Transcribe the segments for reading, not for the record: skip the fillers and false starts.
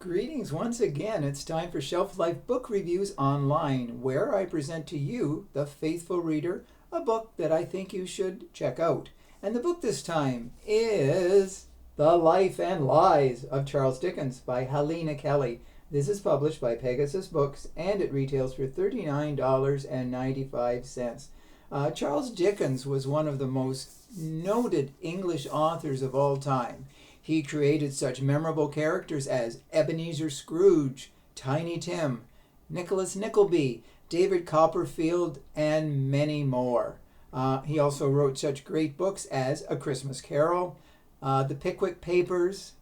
Greetings once again. It's time for Shelf Life Book Reviews Online, where I present to you, the faithful reader, a book that I think you should check out. And the book this time is The Life and Lies of Charles Dickens by Helena Kelly. This is published by Pegasus Books, and it retails for $39.95. Charles Dickens was one of the most noted English authors of all time. He created such memorable characters as Ebenezer Scrooge, Tiny Tim, Nicholas Nickleby, David Copperfield, and many more. He also wrote such great books as A Christmas Carol, The Pickwick Papers,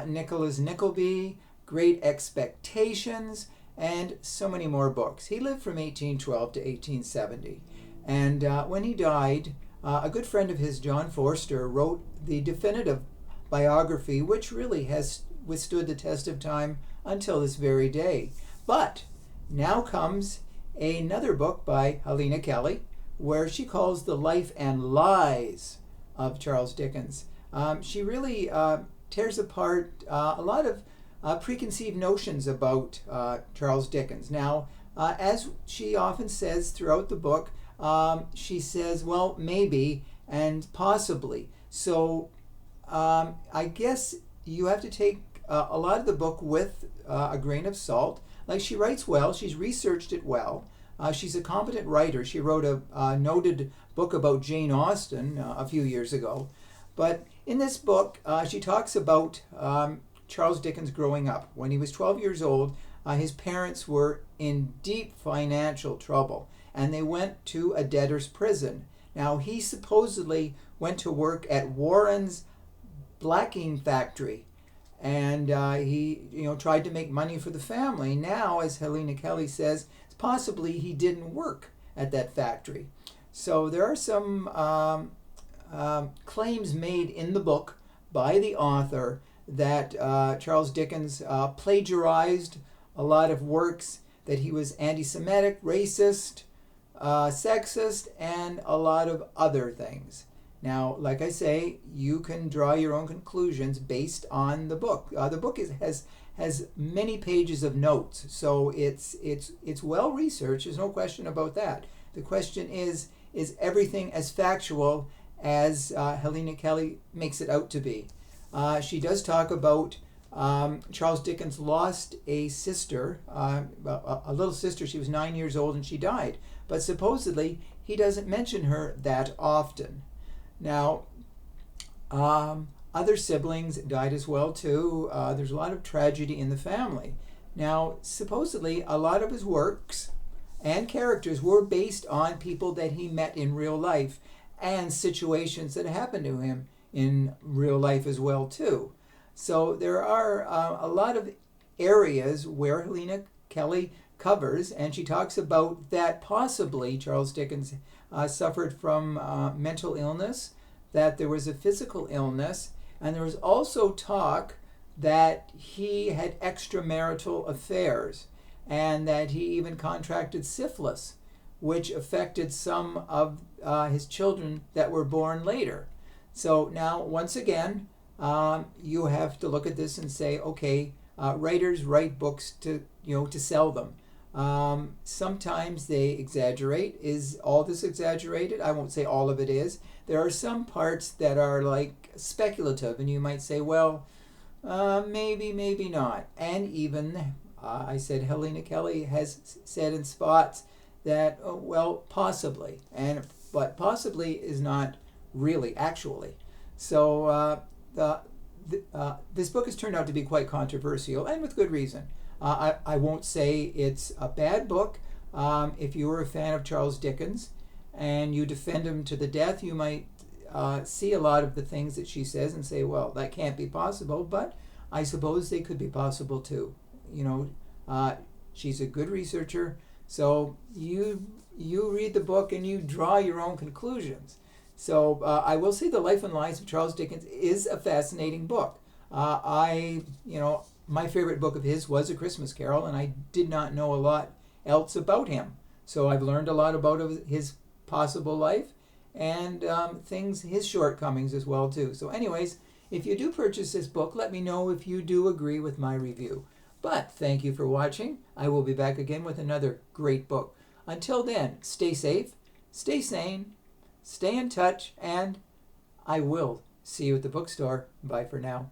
Nicholas Nickleby, Great Expectations, and so many more books. He lived from 1812 to 1870. And when he died, a good friend of his, John Forster, wrote the definitive biography, which really has withstood the test of time until this very day. But now comes another book by Helena Kelly, where she calls The Life and Lies of Charles Dickens. She really tears apart a lot of preconceived notions about Charles Dickens. Now, as she often says throughout the book, she says, well, maybe and possibly. So I guess you have to take a lot of the book with a grain of salt. Like, she writes well, she's researched it well. She's a competent writer. She wrote a noted book about Jane Austen a few years ago. But in this book, she talks about Charles Dickens growing up. When he was 12 years old, his parents were in deep financial trouble, and they went to a debtor's prison. Now, he supposedly went to work at Warren's blacking factory, and he tried to make money for the family. Now, as Helena Kelly says, possibly he didn't work at that factory. So there are some claims made in the book by the author that Charles Dickens plagiarized a lot of works, that he was anti-Semitic, racist, sexist, and a lot of other things. Now, like I say, you can draw your own conclusions based on the book. The book has many pages of notes, so it's well researched. There's no question about that. The question is everything as factual as Helena Kelly makes it out to be? She does talk about Charles Dickens lost a sister, a little sister. She was 9 years old and she died. But supposedly he doesn't mention her that often. Now, other siblings died as well too. There's a lot of tragedy in the family. Now, supposedly a lot of his works and characters were based on people that he met in real life and situations that happened to him in real life as well too. So there are a lot of areas where Helena Kelly covers, and she talks about that possibly Charles Dickens suffered from mental illness, that there was a physical illness, and there was also talk that he had extramarital affairs, and that he even contracted syphilis, which affected some of his children that were born later. So now, once again, you have to look at this and say, okay, writers write books to sell them. Sometimes they exaggerate. Is all this exaggerated? I won't say all of it is. There are some parts that are like speculative, and you might say, well, maybe, maybe not. And even, I said Helena Kelly has said in spots that, well, possibly. But possibly is not really, actually. So this book has turned out to be quite controversial, and with good reason. I won't say it's a bad book. If you were a fan of Charles Dickens and you defend him to the death, you might see a lot of the things that she says and say, well, that can't be possible, but I suppose they could be possible too. She's a good researcher, so you read the book and you draw your own conclusions. So I will say The Life and Lies of Charles Dickens is a fascinating book. My favorite book of his was A Christmas Carol, and I did not know a lot else about him. So I've learned a lot about his possible life and his shortcomings as well too. So anyways, If you do purchase this book, let me know if you do agree with my review. But thank you for watching. I will be back again with another great book. Until then, stay safe, stay sane, stay in touch, and I will see you at the bookstore. Bye for now.